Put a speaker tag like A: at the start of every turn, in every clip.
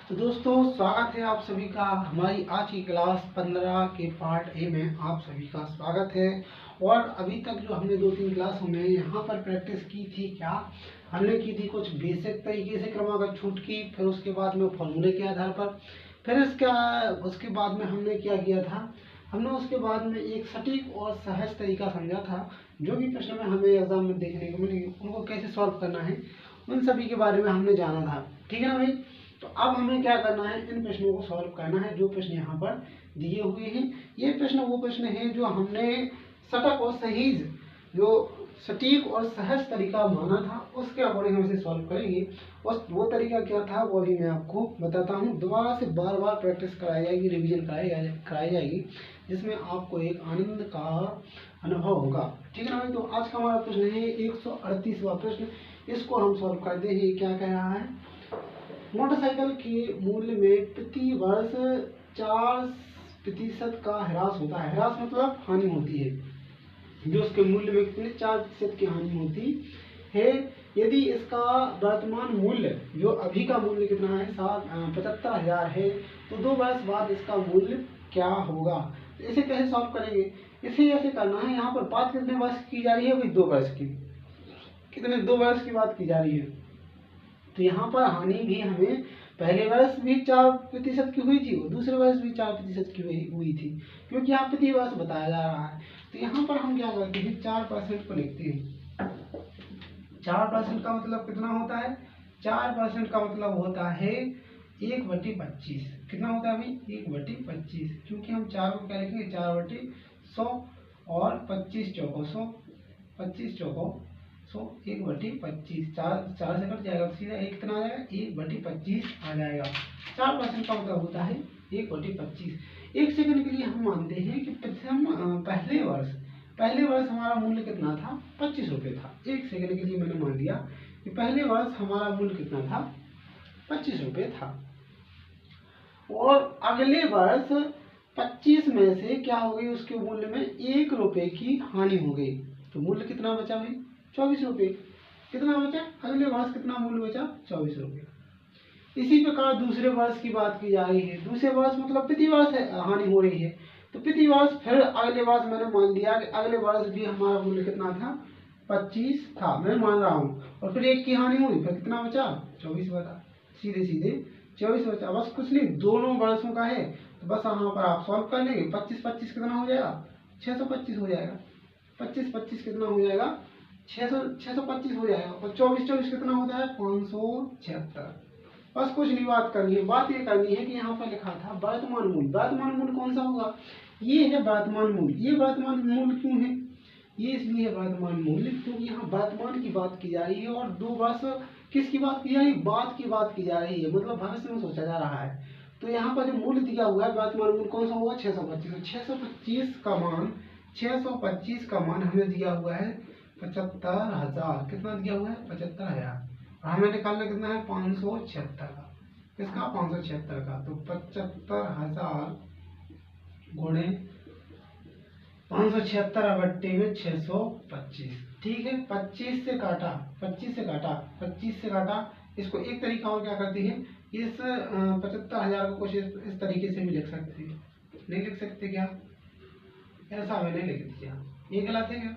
A: तो दोस्तों स्वागत है आप सभी का हमारी आज की क्लास 15 के पार्ट ए में आप सभी का स्वागत है। और अभी तक जो हमने 2-3 क्लासों में यहाँ पर प्रैक्टिस की थी, क्या हमने की थी, कुछ बेसिक तरीके से क्रमागत छूट की, फिर उसके बाद में फॉर्मूले के आधार पर, फिर उसके बाद में हमने क्या किया था, हमने उसके बाद में एक सटीक और सहज तरीका समझा था। जो भी प्रश्न में हमें एग्जाम में देखने को मिलेंगे उनको कैसे सॉल्व करना है उन सभी के बारे में हमने जाना था। ठीक है ना भाई। तो अब हमें क्या करना है, इन प्रश्नों को सॉल्व करना है जो प्रश्न यहाँ पर दिए हुए हैं। ये प्रश्न वो प्रश्न है जो हमने सटक और सहीज, जो सटीक और सहज तरीका माना था, उसके अकॉर्डिंग हम इसे सॉल्व करेंगे। और वो तरीका क्या था वो अभी मैं आपको बताता हूँ। दोबारा से बार बार प्रैक्टिस कराई जाएगी, रिविजन कराई जाएगी, जिसमें आपको एक आनंद का अनुभव होगा। ठीक है ना भाई। तो आज का हमारा प्रश्न है 138वां प्रश्न। इसको हम सॉल्व करते हैं। क्या कह रहा है, मोटरसाइकिल के मूल्य में प्रति वर्ष 4% का ह्रास होता है। ह्रास मतलब हानि होती है, जो उसके मूल्य में कितने 4% की हानि होती है। यदि इसका वर्तमान मूल्य, जो अभी का मूल्य कितना है, 75,000 है, तो 2 वर्ष बाद इसका मूल्य क्या होगा। तो इसे कैसे सॉल्व करेंगे, इसे ऐसे करना है। यहाँ पर बात कितने वर्ष की जा रही है भाई, 2 वर्ष की। कितने, 2 वर्ष की बात की जा रही है। तो यहाँ पर हानि भी हमें पहले वर्ष भी 4% की हुई थी और दूसरे वर्ष भी 4% की हुई थी, क्योंकि यहाँ प्रति वर्ष बताया जा रहा है। तो यहाँ पर हम क्या करते हैं, 4% को लिखते हैं। 4% का मतलब कितना होता है, 4% का मतलब होता है 1/25। कितना होता है भाई, 1/25। क्योंकि हम 4 को क्या लिखेंगे, 4/100 और 25 चौको 100, 25 चौको 100, 1/25। 4 से कट जाएगा तो सीधा एक कितना आ जाएगा, 1/25 आ जाएगा। 4% का मतलब होता है 1/25। एक सेकंड के लिए हम मानते हैं कि पहले वर्ष हमारा मूल्य कितना था, 25 रुपये था। एक सेकंड के लिए मैंने मान लिया कि पहले वर्ष हमारा मूल्य कितना था, 25 रुपये था। और अगले वर्ष 25 में से क्या हो गई, उसके मूल्य में 1 रुपये की हानि हो गई। तो मूल्य कितना बचा भाई, 24 रुपये। कितना बचा, अगले वर्ष कितना मूल्य बचा, 24 रुपये। इसी प्रकार दूसरे वर्ष की बात की जा रही है। दूसरे वर्ष मतलब प्रति वर्ष हानि हो रही है, तो प्रति वर्ष फिर अगले वर्ष मैंने मान लिया कि अगले वर्ष भी हमारा मूल्य कितना था, 25 था, मैं मान रहा हूँ। और फिर 1 की हानि हुई, फिर कितना बचा, 24 बचा। सीधे सीधे 24 बचा। बस कुछ नहीं, दोनों वर्षों का है, तो बस यहाँ पर आप सॉल्व कर लेंगे। 25-25 कितना हो जाएगा, 625 हो जाएगा। 25-25 कितना हो जाएगा, 625 हो जाएगा। और 24-24 कितना होता है, 576। बस कुछ नहीं बात करनी है। बात ये करनी है कि यहाँ पर लिखा था वर्तमान मूल्य। वर्तमान मूल्य कौन सा होगा, ये है वर्तमान मूल्य। ये वर्तमान मूल्य क्यों है, ये इसलिए है वर्तमान मूल्य क्योंकि यहाँ वर्तमान की बात की जा रही है और 2 वर्ष किसकी बात की जा रही है, बाद की बात की जा रही है, मतलब भविष्य में सोचा जा रहा है। तो यहाँ पर जो मूल्य दिया हुआ है वर्तमान मूल्य कौन सा होगा, 625। 625 का मान हमें दिया हुआ है 75,000। कितना दिया हुआ है, 75,000। और हमें निकालना कितना है, 576 का। किसका, 576 का। तो 75,000 गुणे 576 में 625। ठीक है, 25 से काटा, 25 से काटा। इसको एक तरीका और क्या करती है, इस 75,000 को कुछ इस तरीके से भी लिख सकते हैं। नहीं लिख सकते क्या, ऐसा मैंने लिख दिया, ये गलत है क्या,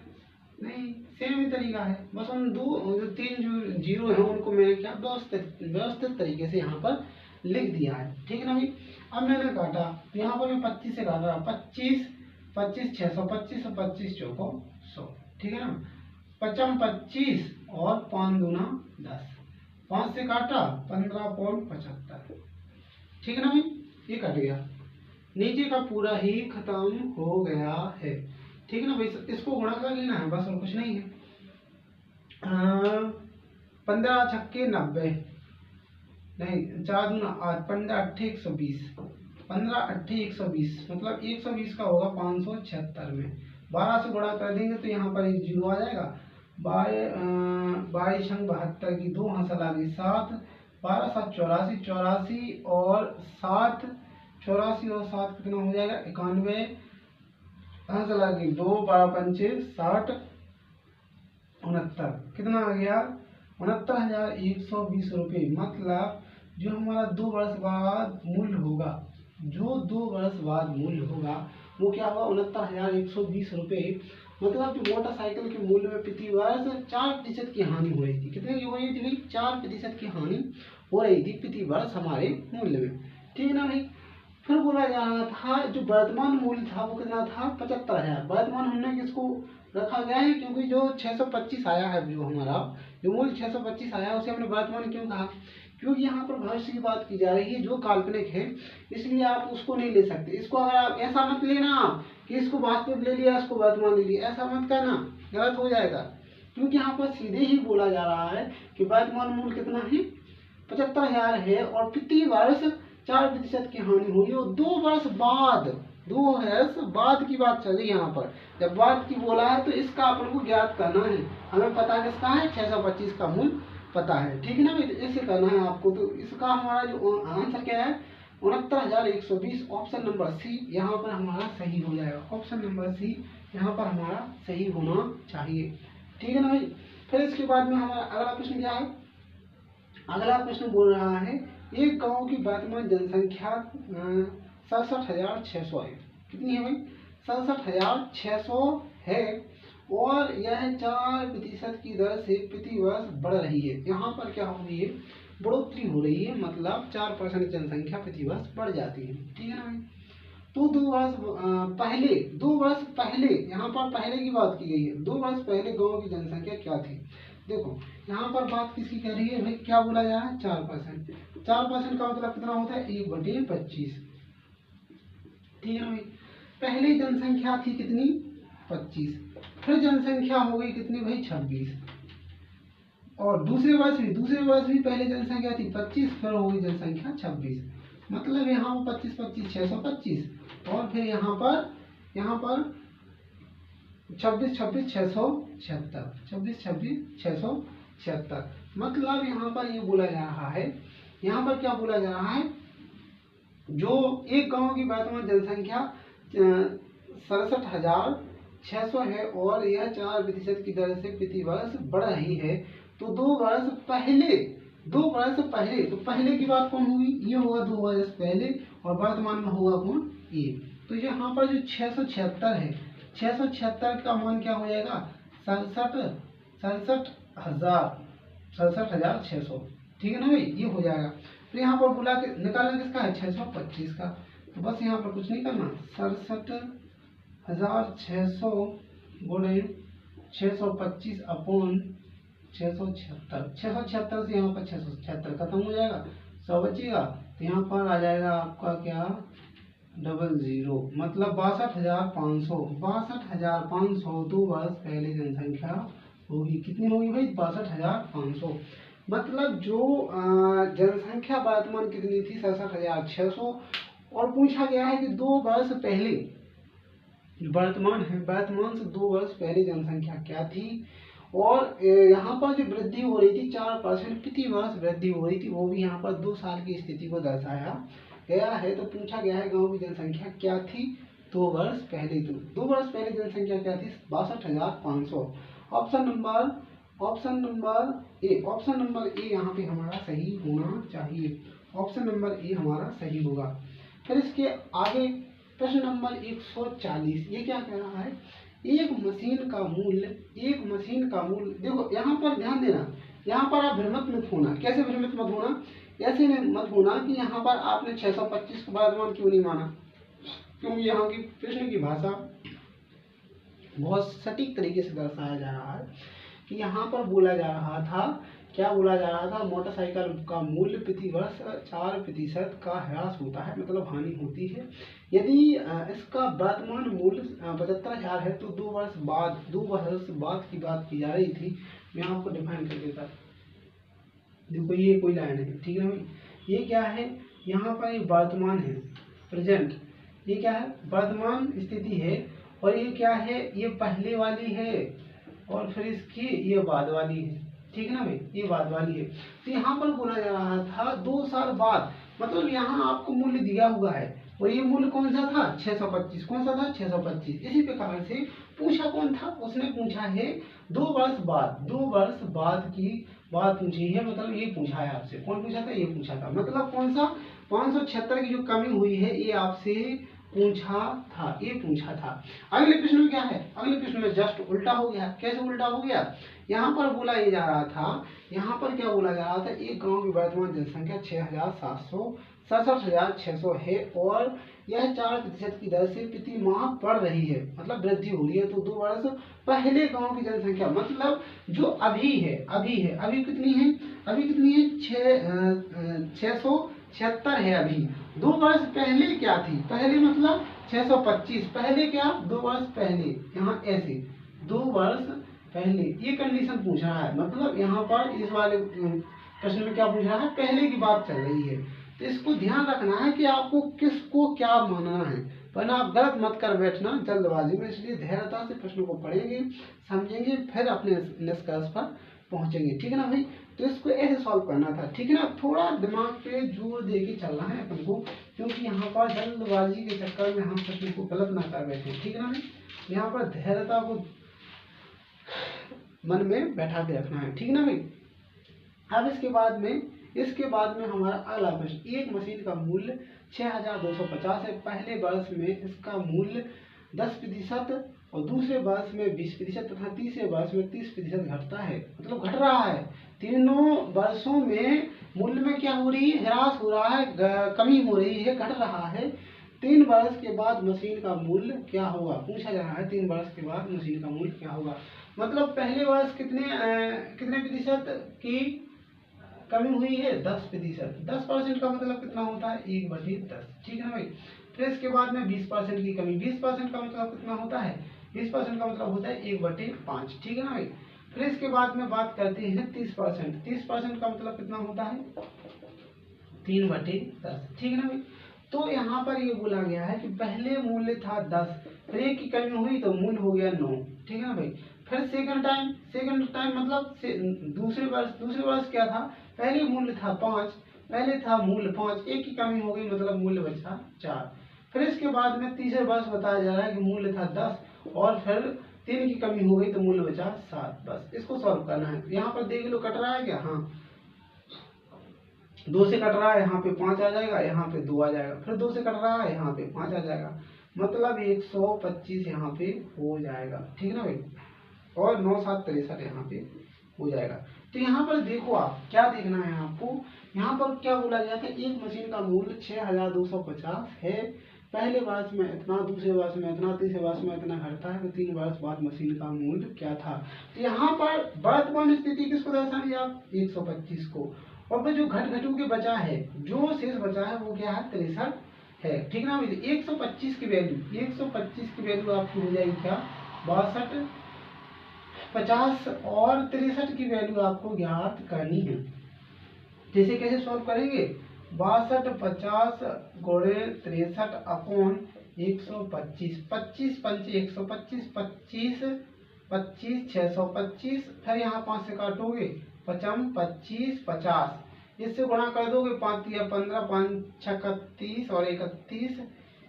A: नहीं, सेम ही तरीका है। बस उन जो 3 जीरो है उनको मैंने क्या व्यवस्थित तरीके से यहाँ पर लिख दिया है। ठीक है ना भाई। अब मैंने काटा, यहाँ पर मैं 25 से काट रहा, 25 600, 25 और 25 चौको 100। ठीक है ना, 25 और 5 दूना 10, 5 से काटा 15.75। ठीक है ना भाई, ये कट गया, नीचे का पूरा ही खत्म हो गया है। ठीक है ना भाई। इसको गुणा कर लेना है बस, और कुछ नहीं है। 15 छक्के 90, नहीं 4 दूना 8, 15 अट्ठे 120, 15 अट्ठे 120, मतलब 120 का होगा 576 में। 12 से गुणा कर देंगे तो यहाँ पर एक जीरो आ जाएगा। 22 छंग 72 की 2 हासिल आ गई 7, 12 7 84, 84 और 7 कितना हो जाएगा, 91 हासिल आ गई 2, 12 पंचे 60, 69 कितना आ गया, 69,120 रुपये। मतलब जो हमारा 2 वर्ष बाद मूल्य होगा, जो 2 वर्ष बाद मूल्य होगा वो क्या होगा 69,120 रुपये। मतलब जो मोटरसाइकिल के मूल्य में प्रति वर्ष 4% की हानि हो रही थी। कितने की हो रही थी भाई? 4% की हानि हो रही थी प्रति वर्ष हमारे मूल्य में। ठीक है ना भाई। फिर बोला जा रहा था जो वर्तमान मूल्य था वो कितना था? 75,000। वर्तमान हमने किसको रखा गया है? क्योंकि जो 625 आया है, जो हमारा जो मूल्य 625 आया है उसे हमने वर्तमान क्यों कहा? क्योंकि यहाँ पर भविष्य की बात की जा रही है जो काल्पनिक है, इसलिए आप उसको नहीं ले सकते। इसको अगर आप ऐसा मत लेना कि इसको वास्तविक ले लिया, इसको वर्तमान ले लिया, ऐसा मत करना, गलत हो जाएगा। क्योंकि यहाँ पर सीधे ही बोला जा रहा है कि वर्तमान मूल्य कितना है? 75,000 है और प्रति वर्ष 4% की हानि हुई और 2 वर्ष बाद की बात चल रही है। यहाँ पर जब बाद की बोला है तो इसका अपन को ज्ञात करना है। हमें पता किसका है? 625 का मूल्य पता है। ठीक है ना भाई। तो ऐसे करना है आपको। तो इसका हमारा जो आंसर क्या है? 69,120। ऑप्शन नंबर सी यहाँ पर हमारा सही हो जाएगा। ऑप्शन नंबर सी यहाँ पर हमारा सही होना चाहिए। ठीक है ना भाई। फिर इसके बाद में हमारा अगला प्रश्न क्या है? अगला प्रश्न बोल रहा है एक गांव की वर्तमान जनसंख्या 67,600 है। कितनी है भाई? 67,600 है और यह 4% की दर से प्रति वर्ष बढ़ रही है। यहाँ पर क्या हो रही है? बढ़ोतरी हो रही है, मतलब 4% जनसंख्या प्रति वर्ष बढ़ जाती है। ठीक है ना भाई। तो 2 वर्ष पहले यहाँ पर पहले की बात की गई है। 2 वर्ष पहले गांव की जनसंख्या क्या थी? देखो यहाँ पर बात किसकी कर रही है भाई? क्या बोला जा रहा है? 4%। 4% का मतलब कितना होता है? 1/25। ठीक है ना भाई। पहले जनसंख्या थी कितनी? 25। फिर जनसंख्या हो गई कितनी भाई? 26। और दूसरे वर्ष भी पहले जनसंख्या थी 25, फिर हो गई जनसंख्या 26। मतलब यहाँ पर 25 25 625 और फिर यहाँ पर 26 26 676 26 26 676। मतलब यहाँ पर ये बोला जा रहा है, यहाँ पर क्या बोला जा रहा है? जो एक गांव की वर्तमान जनसंख्या 67,600 है और यह 4% की दर से प्रति वर्ष बढ़ रही है। तो 2 वर्ष पहले तो पहले की बात कौन होगी? ये होगा 2 वर्ष पहले और वर्तमान में होगा कौन? ये। तो यहाँ पर जो 676 है, 676 का मान क्या हो जाएगा? 67,600। ठीक है ना भाई। ये हो जाएगा। तो यहाँ पर बुला के निकालना किसका है? 625 का। तो बस यहाँ पर कुछ नहीं करना, 67,600 गुणे 625 अपॉन 676। 676 से यहाँ पर 676 खत्म हो जाएगा, 100 बचेगा। तो यहाँ पर आ जाएगा आपका क्या? 00, मतलब 62,500। 62,500 2 वर्ष पहले जनसंख्या होगी। कितनी होगी भाई? 62,500। मतलब जो जनसंख्या वर्तमान कितनी थी? 67,600। और पूछा गया है कि 2 वर्ष पहले वर्तमान है, वर्तमान से 2 वर्ष पहले जनसंख्या क्या थी? और यहाँ पर जो वृद्धि हो रही थी 4% प्रति वर्ष वृद्धि हो रही थी, वो भी यहाँ पर 2 साल की स्थिति को दर्शाया गया है। तो पूछा गया है गांव की जनसंख्या क्या थी 2 वर्ष पहले? तो 2 वर्ष पहले जनसंख्या क्या थी? 62,500। ऑप्शन नंबर ए यहाँ पे हमारा सही होना चाहिए। ऑप्शन नंबर ए हमारा सही होगा। फिर इसके आगे प्रश्न नंबर 140, ये क्या कह रहा है? एक मशीन का मूल्य देखो यहाँ पर ध्यान देना, यहाँ पर आप भ्रमित मत होना। कैसे भ्रमित मत होना? ऐसे मत होना कि यहाँ पर आपने 625 को वर्तमान क्यों नहीं माना, क्योंकि यहाँ की प्रश्न की भाषा बहुत सटीक तरीके से दर्शाया जा रहा है कि यहाँ पर बोला जा रहा था, क्या बोला जा रहा था? मोटरसाइकिल का मूल्य प्रति वर्ष 4% का ह्रास होता है, मतलब हानि होती है। यदि इसका वर्तमान मूल्य 75,000 है तो 2 वर्ष बाद की बात की जा रही थी। मैं आपको डिफाइन कर देता। देखो ये कोई लाइन है, ठीक है भाई। ये क्या है? यहाँ पर ये वर्तमान है, प्रेजेंट। ये क्या है? वर्तमान स्थिति है। और ये क्या है? ये पहले वाली है और फिर इसकी ये बाद वाली है। ठीक है ना भाई। ये बाद वाली है। तो यहाँ पर बोला जा रहा था 2 साल बाद, मतलब यहाँ आपको मूल्य दिया हुआ है और ये मूल्य कौन सा था? 625। कौन सा था? 625। इसी प्रकार से पूछा कौन था? उसने पूछा है 2 वर्ष बाद की बात पूछी है, मतलब ये पूछा है आपसे। कौन पूछा था? ये पूछा था। मतलब कौन सा? 576 की जो कमी हुई है ये आपसे पूछा था, ये पूछा था। अगले प्रश्न में क्या है? अगले प्रश्न में जस्ट उल्टा हो गया। कैसे उल्टा हो गया? यहाँ पर बोला ये जा रहा था, यहाँ पर क्या बोला जा रहा था, एक गांव की वर्तमान जनसंख्या 6,600 है और यह 4% की दर से प्रति माह बढ़ रही है, मतलब वृद्धि हो रही है। तो 2 वर्ष पहले गांव की जनसंख्या, मतलब जो अभी है, अभी कितनी है? अभी कितनी है? 676 है अभी। 2 वर्ष पहले क्या थी? पहले मतलब 625, पहले क्या? 2 वर्ष पहले, यहाँ ऐसे 2 वर्ष पहले, ये कंडीशन पूछ रहा है। मतलब यहाँ पर इस वाले प्रश्न में क्या पूछ रहा है? पहले की बात चल रही है। तो इसको ध्यान रखना है कि आपको किसको क्या मानना है, वरना आप गलत मत कर बैठना जल्दबाजी में। इसलिए धैर्यता से प्रश्न को पढ़ेंगे, समझेंगे, फिर अपने निष्कर्ष पर पहुंचेंगे। ठीक है ना भाई? तो इसको ऐसे सॉल्व करना था। ठीक है ना? थोड़ा दिमाग पे जोर दे के चलना है अपन को, क्योंकि यहाँ पर जल्दबाजी के चक्कर में हम प्रश्न को गलत ना कर बैठे। ठीक है ना भाई? यहाँ पर धैर्यता को मन में बैठा के रखना है। ठीक है ना भाई? अब इसके बाद में हमारा अगला प्रश्न, एक मशीन का मूल्य 6,250 है। पहले वर्ष में इसका मूल्य 10% और दूसरे वर्ष में 20% तथा तीसरे वर्ष में 30% घटता है, मतलब घट रहा है। तीनों वर्षों में मूल्य में क्या हो रही है? ह्रास हो रहा है, कमी हो रही है, घट रहा है। 3 वर्ष के बाद मशीन का मूल्य क्या होगा? पूछा जा रहा है 3 वर्ष के बाद मशीन का मूल्य क्या होगा। मतलब पहले वर्ष कितने प्रतिशत की कमी हुई है? 10%। 10% का मतलब कितना होता है? 1/10। ठीक है ना भाई? फिर इसके बाद में 20% की कमी, 20% का मतलब कितना होता है? 20% का मतलब होता है 1/5। ठीक है ना भाई? फिर इसके बाद में बात करते हैं 30%। 30% का मतलब कितना होता है? 3/10। ठीक है ना भाई? तो यहाँ पर ये बोला गया है कि पहले मूल्य था 10, फिर 1 की कमी हुई तो मूल्य हो गया 9। ठीक है ना भाई? फिर सेकंड टाइम मतलब दूसरे वर्ष क्या था? पहले मूल्य था 5, पहले था मूल्य 5, 1 की कमी हो गई मतलब मूल्य बचा 4। फिर इसके बाद में तीसरे वर्ष बताया जा रहा है कि मूल्य था 10 और फिर 3 की कमी हो गई तो मूल्य बचा 7। बस इसको सॉल्व करना है। यहाँ पर देख लो कट रहा है क्या? हाँ, 2 से कट रहा है, यहाँ पे 5 आ जाएगा, यहाँ पे 2 आ जाएगा। फिर 2 से कट रहा है, यहाँ पे 5 आ जाएगा, मतलब 125 यहाँ पे हो जाएगा। ठीक है ना भाई? और 9 7 63 यहाँ पे हो जाएगा। तो यहाँ पर देखो, आप क्या देखना है आपको, यहाँ पर क्या बोला गया था? एक मशीन का मूल्य 6,250 है। पहले वर्ष में इतना, दूसरे वर्ष में इतना, तीसरे वर्ष में इतना घटता है। तो 3 वर्ष बाद मशीन का मूल्य क्या था? तो यहाँ पर वर्तमान स्थिति किसको दर्शानी? आप 125 को। और फिर जो घटू के बचा है, जो शेष बचा है वो क्या है? 63 है। ठीक ना? 125 की वैल्यू आपकी हो जाएगी क्या? 62, 50 और 63 की वैल्यू आपको ज्ञात करनी है। जैसे कैसे सॉल्व करेंगे? 62 50 गुणे 63 अपॉन 125, 25 पंचे 125, 25 25 625, फिर यहाँ 5 से काटोगे 55 25 50, इससे गुणा कर दोगे 5 या 15, 5 6 31 और 31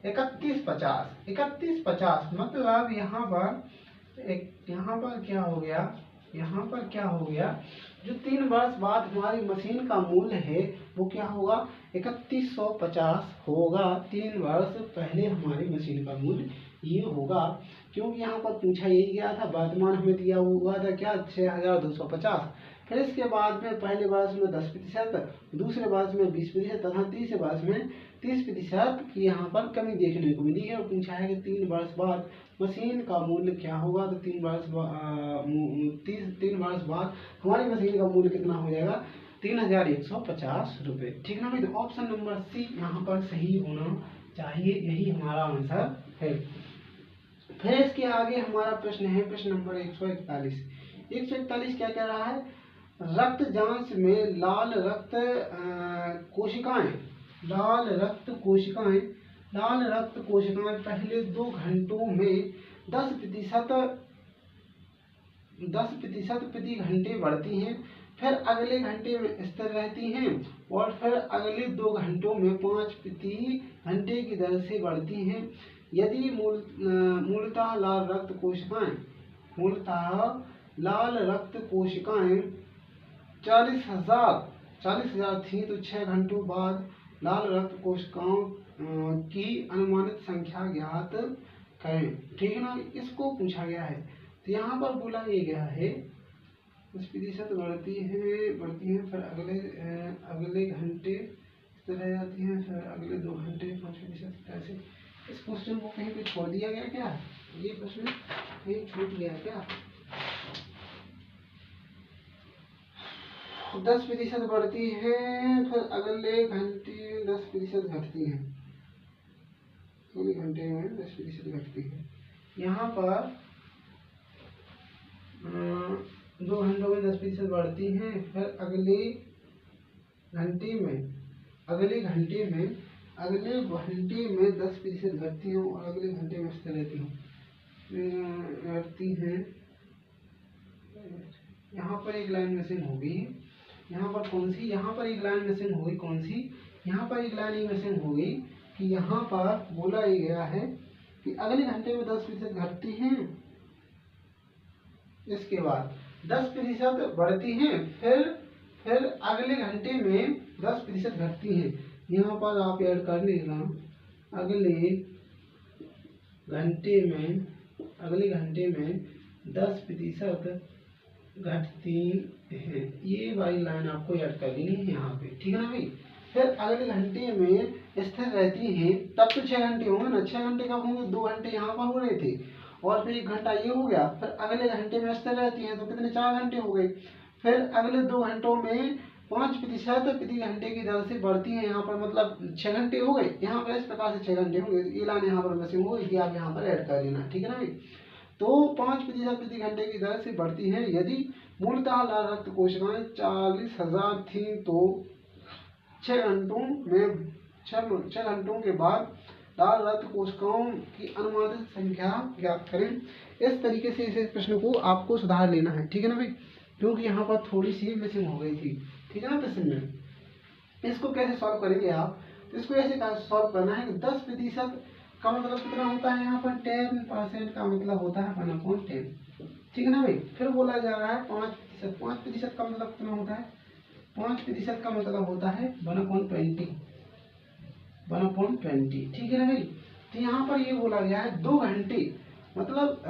A: 31 50, 31 50, मतलब यहाँ पर क्या हो गया? यहाँ पर क्या हो गया? जो 3 वर्ष बाद हमारी मशीन का मूल्य है वो क्या होगा? 3150 होगा। 3 वर्ष पहले हमारी मशीन का मूल्य ये होगा, क्योंकि यहाँ पर पूछा यही गया था। वर्तमान हमें दिया हुआ था क्या? 6,250। फिर इसके बाद में पहले वर्ष में 10%, दूसरे वर्ष में 20% तथा तीसरे वर्ष में 30% की यहाँ पर कमी देखने को मिली है। और पूछा है कि 3 वर्ष बाद मशीन का मूल्य क्या होगा? तो 3 वर्ष बाद हमारी मशीन का मूल्य कितना हो जाएगा? 3,150 रुपये। ठीक है ना भाई? तो ऑप्शन नंबर सी यहाँ पर सही होना चाहिए, यही हमारा आंसर है। फिर इसके आगे हमारा प्रश्न है, प्रश्न नंबर 141। 141 क्या कह रहा है? रक्त जांच में लाल रक्त कोशिकाएं पहले 2 घंटों में 10% प्रति घंटे बढ़ती हैं, फिर अगले घंटे में स्थिर रहती हैं और फिर अगले 2 घंटों में 5 प्रति घंटे की दर से बढ़ती हैं। यदि मूलतः लाल रक्त कोशिकाएं 40,000 थी तो 6 घंटों बाद लाल रक्त कोशिकाओं की अनुमानित संख्या ज्ञात करें। ठीक है ना, इसको पूछा गया है। तो यहाँ पर बोला ये गया है 10% बढ़ती है, फिर अगले घंटे रह जाती है, फिर अगले 2 घंटे 5% ऐसे। इस क्वेश्चन को कहीं पे छोड़ दिया गया क्या? ये प्रश्न कहीं छूट गया क्या? 10% बढ़ती है, फिर अगले घंटे 10% घटती है, अगले घंटे में 10% घटती है। यहाँ पर 2 घंटों में 10% बढ़ती है, फिर अगले घंटे में 10% घटती हूँ और अगले घंटे में स्थिर रहती हूँ, घटती हैं। यहाँ पर एक लाइन मिसिंग होगी, यहाँ पर कौन सी? यहाँ पर एक लाइन मिसिंग होगी, कौन सी? यहाँ पर एक लाइन मिसिंग होगी कि यहाँ पर बोला ये गया है कि अगले घंटे में 10% घटती हैं, इसके बाद 10% बढ़ती हैं, फिर अगले घंटे में 10% घटती हैं। यहाँ पर आप ऐड कर लेना, अगले घंटे में 10% घटती हैं। ये वाली लाइन आपको याद कर लेनी है यहाँ पे, ठीक है ना भाई। फिर अगले घंटे में स्थिर रहती हैं, तब तो 6 घंटे होंगे ना। 6 घंटे कब होंगे? 2 घंटे यहाँ पर हो रहे थे और फिर 1 घंटा ये हो गया। फिर अगले घंटे में स्थिर रहती हैं तो कितने? 4 घंटे हो गए। फिर अगले 2 घंटों में 5% प्रति घंटे की दर से बढ़ती है। यहाँ पर मतलब 6 घंटे हो गए, यहाँ पर इस प्रकार से 6 घंटे हो गए। ये लाइन यहाँ पर मिसिंग हो गई, आप यहाँ पर ऐड कर लेना, ठीक है ना भाई। तो 5% प्रति घंटे की दर से बढ़ती है। यदि मूलतः लाल रक्त कोशिकाएं 40,000 थी तो 6 घंटों के बाद लाल रक्त कोशिकाओं की अनुमानित संख्या ज्ञात करें। इस तरीके से इस प्रश्न को आपको सुधार लेना है, ठीक है ना भाई, क्योंकि यहाँ पर थोड़ी सी मिसिंग हो गई थी, ठीक है ना प्रश्न में। इसको कैसे सॉल्व करेंगे आप? तो इसको ऐसे सॉल्व करना है कि 10% का मतलब कितना होता है? यहाँ पर 10% का मतलब होता है 1/10, ठीक है ना भाई। फिर बोला जा रहा है 5% का मतलब कितना होता है? 5% का मतलब होता है 1/20, ठीक है ना भाई। तो यहाँ पर ये बोला गया है 2 घंटे मतलब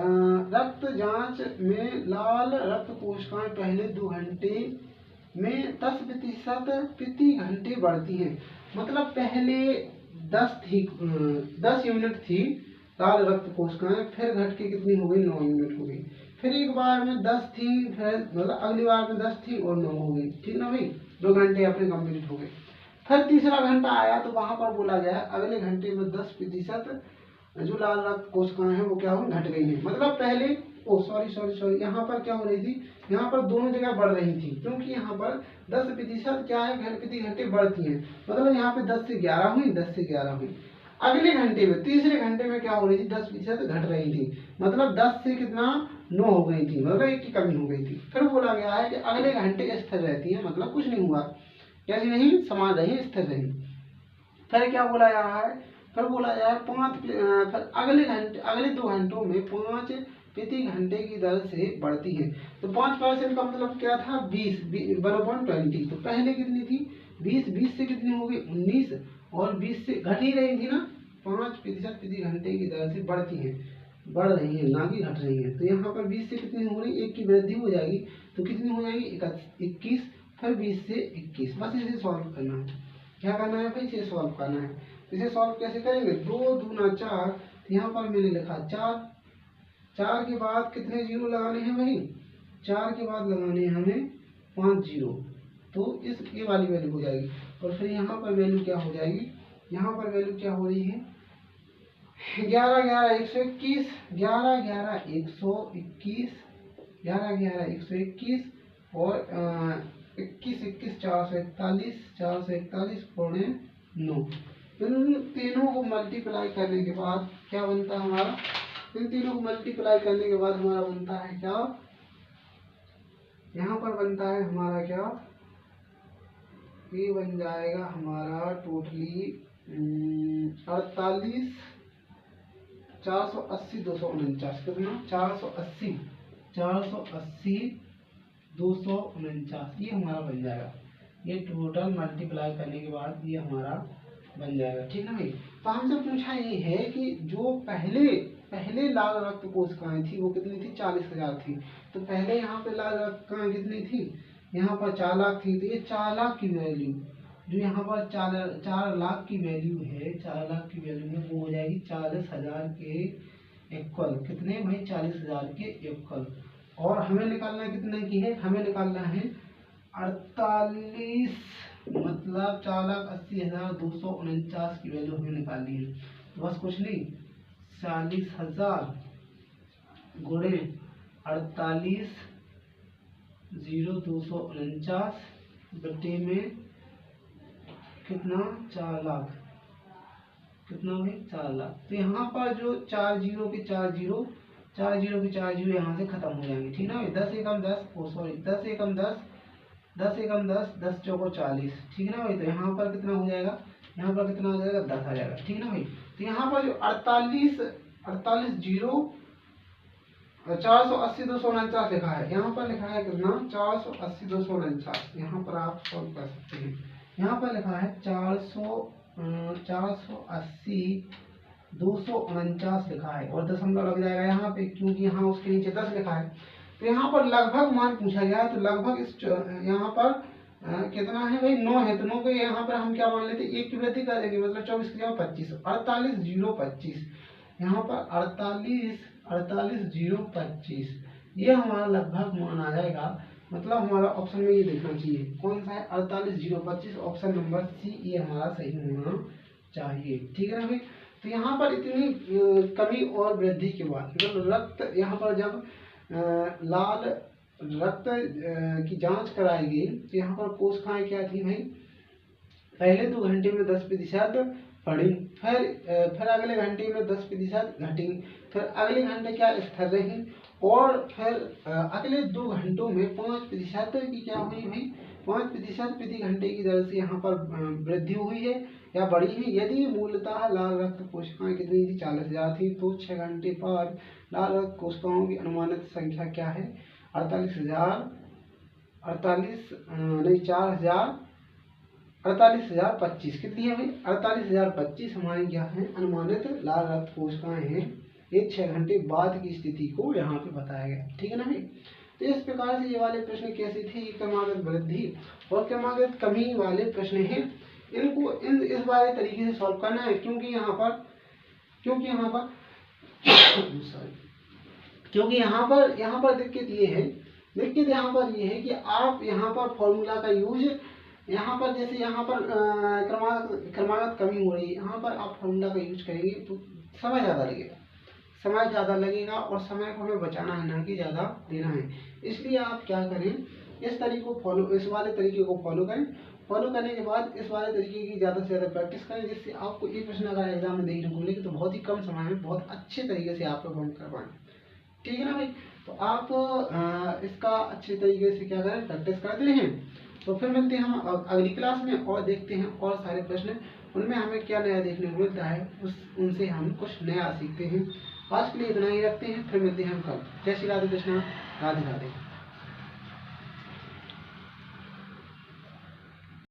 A: रक्त जांच में लाल रक्त कोशिकाएं पहले 2 घंटे में 10% प्रति घंटे बढ़ती हैं। मतलब पहले 10 यूनिट थी लाल रक्त कोशिकाएं, फिर घट के कितनी हो गई? 9 यूनिट हो गई। फिर एक बार में 10 थी, फिर मतलब अगली बार में 10 थी और 9 हो गई, ठीक ना भाई। 2 घंटे अपने कंप्लीट हो गए। फिर तीसरा घंटा आया तो वहां पर बोला गया अगले घंटे में 10% जो लाल रक्त कोशिकाएं हैं वो क्या हो? घट गई हैं। मतलब पहले सॉरी यहाँ पर क्या हो रही थी? यहाँ पर दोनों जगह बढ़ रही थी, क्योंकि यहाँ पर 10% क्या है? प्रति घंटे बढ़ती हैं। मतलब यहाँ पे 10 से 11 हुई, 10 से 11 हुई। अगले घंटे में, तीसरे घंटे में क्या हो रही थी? 10% घट रही थी। मतलब 10 से कितना? 9 हो गई थी, मतलब 1 की कमी हो गई थी। फिर बोला गया है कि अगले घंटे स्थिर रहती है, मतलब कुछ नहीं हुआ, कैसी नहीं? समान रही, स्थिर रही। फिर क्या बोला जा रहा है? फिर बोला जा रहा है फिर अगले 2 घंटों में 5 प्रति घंटे की दर से बढ़ती है। तो 5% का मतलब क्या था? 1/20। तो पहले कितनी थी? 20 से कितनी हो गई? 19, और 20 से घट ही रही थी ना। 5% प्रति घंटे की दर से बढ़ती है, बढ़ रही है, ना कि घट रही है। तो यहाँ पर 20 से कितनी हो रही? 1 की वृद्धि हो जाएगी, तो कितनी हो जाएगी? 21। फिर 20 से 21। बस इसे सॉल्व करना है। क्या करना है भाई? इसे सॉल्व करना है। इसे सॉल्व कैसे करेंगे? 2 दूना 4, तो यहाँ पर मैंने लिखा 4 के बाद कितने जीरो लगाने हैं भाई? 4 के बाद लगाने हैं हमें 5 जीरो, तो ये वाली वैल्यू हो जाएगी। और फिर यहाँ पर वैल्यू क्या हो जाएगी? यहाँ पर वैल्यू क्या हो रही है? 11 11 121, 11 11 121, 11 11 121 और 21 21 441, 441 पौने 9। इन तीनों को मल्टीप्लाई करने के बाद क्या बनता है हमारा? इन तीनों को मल्टीप्लाई करने के बाद हमारा बनता है क्या? यहाँ पर बनता है हमारा क्या? ये बन जाएगा हमारा टोटली 48 480 249 कितना? 480 249, ये हमारा बन जाएगा। ये टोटल मल्टीप्लाई करने के बाद ये हमारा बन जाएगा। ठीक है भाई। तो हमसे पूछा ये है कि जो पहले लाल रक्त कोशिकाएं थी वो कितनी थी, 40,000 थी। तो पहले यहाँ पे लाल रक्त कोशिकाएं कितनी थी, यहाँ पर 4 लाख थी। तो ये 4 लाख की वैल्यू जो यहाँ पर 4 लाख की वैल्यू है, 4 लाख की वैल्यू में वो हो जाएगी 40,000 के इक्वल। कितने भाई, 40,000 के इक्वल। और हमें निकालना कितने की है, हमें निकालना है 48, मतलब 4,80,249 की वैल्यू हमें निकालनी है। तो बस कुछ नहीं, 40,000 गुणे 48,0249 बटे में कितना, 4 लाख। कितना भाई, 4 लाख। तो यहाँ पर जो 4 जीरो के 4 जीरो यहाँ से खत्म हो जाएंगे। ठीक ना भाई। 10 एकम 10, 10 एकम 10, 10 एकम 10, 10 चौको 40। ठीक है ना भाई। तो यहाँ पर कितना हो जाएगा, यहाँ पर कितना हो जाएगा, 10 आ जाएगा। ठीक है ना भाई। तो यहाँ पर जो 48 जीरो 480,249 लिखा है, यहाँ पर लिखा है कितना, 480,249। यहाँ पर आप सॉल्व कर सकते हैं। यहाँ पर लिखा है 480,249 लिखा है और दशमलव लग जाएगा यहाँ पे, क्योंकि यहाँ उसके नीचे 10 लिखा है। तो यहाँ पर लगभग मान पूछा गया है। तो लगभग इस यहाँ पर कितना है भाई, 9 है। तो 9 को यहाँ पर हम क्या मान लेते हैं, 1 की वृद्धि कर देंगे, मतलब 24 की जगह 25, 48,025। यहाँ पर 48,025 ये हमारा लगभग मान आ जाएगा। मतलब हमारा ऑप्शन में ये देखना चाहिए कौन सा है, 48,025, ऑप्शन नंबर सी, ये हमारा सही होना चाहिए। ठीक है ना भाई। तो यहाँ पर इतनी कमी और वृद्धि के बाद मतलब रक्त, यहाँ पर जब लाल रक्त की जांच कराई गई तो यहाँ पर कोशिकाएं क्या थी भाई, पहले 2 घंटे में 10% बढ़ी, फिर अगले घंटे में 10% घटी, फिर अगले घंटे क्या स्थिर रही, और फिर अगले 2 घंटों में 5% की क्या हुई भाई, 5% प्रति घंटे की दर से यहाँ पर वृद्धि हुई है या बढ़ी है। यदि मूलतः लाल रक्त कोशिकाएं कितनी थी, 40,000 थी, तो 6 घंटे बाद लाल रक्त कोशिकाओं की अनुमानित संख्या क्या है, 48,025 कितनी है भाई, 48,025 हमारी क्या है, अनुमानित लाल रक्त कोशिकाएं हैं। ये 6 घंटे बाद की स्थिति को यहाँ पे बताया गया। ठीक है ना भाई। तो इस प्रकार से ये वाले प्रश्न कैसे थे, क्रमागत वृद्धि और क्रमागत कमी वाले प्रश्न हैं। इनको इस वाले तरीके से सॉल्व करना है, क्योंकि यहाँ पर दिक्कत ये है कि आप यहाँ पर फॉर्मूला का यूज, यहाँ पर जैसे यहाँ पर क्रमागत कमी हो रही है, यहाँ पर आप फॉर्मूला का यूज करेंगे तो समय ज़्यादा लगेगा और समय को हमें बचाना है, ना कि ज़्यादा देना है। इसलिए आप क्या करें, इस वाले तरीके को फॉलो करें। फॉलो करने के बाद इस वाले तरीके की ज़्यादा से ज़्यादा प्रैक्टिस करें, जिससे आपको ये प्रश्न अगर एग्जाम में देखने को मिले तो बहुत ही कम समय में बहुत अच्छे तरीके से आप लोग कर पाएँ। ठीक है ना भाई। तो आप इसका अच्छे तरीके से क्या करें, प्रैक्टिस करते रहें। तो फिर मिलते हैं हम अगली क्लास में और देखते हैं और सारे प्रश्न, उनमें हमें क्या नया देखने को मिलता है, उनसे हम कुछ नया सीखते हैं। आज के लिए इतना ही रखते हैं, फिर मिलते हैं हम कल। जय श्री राधे कृष्णा, राधे राधे।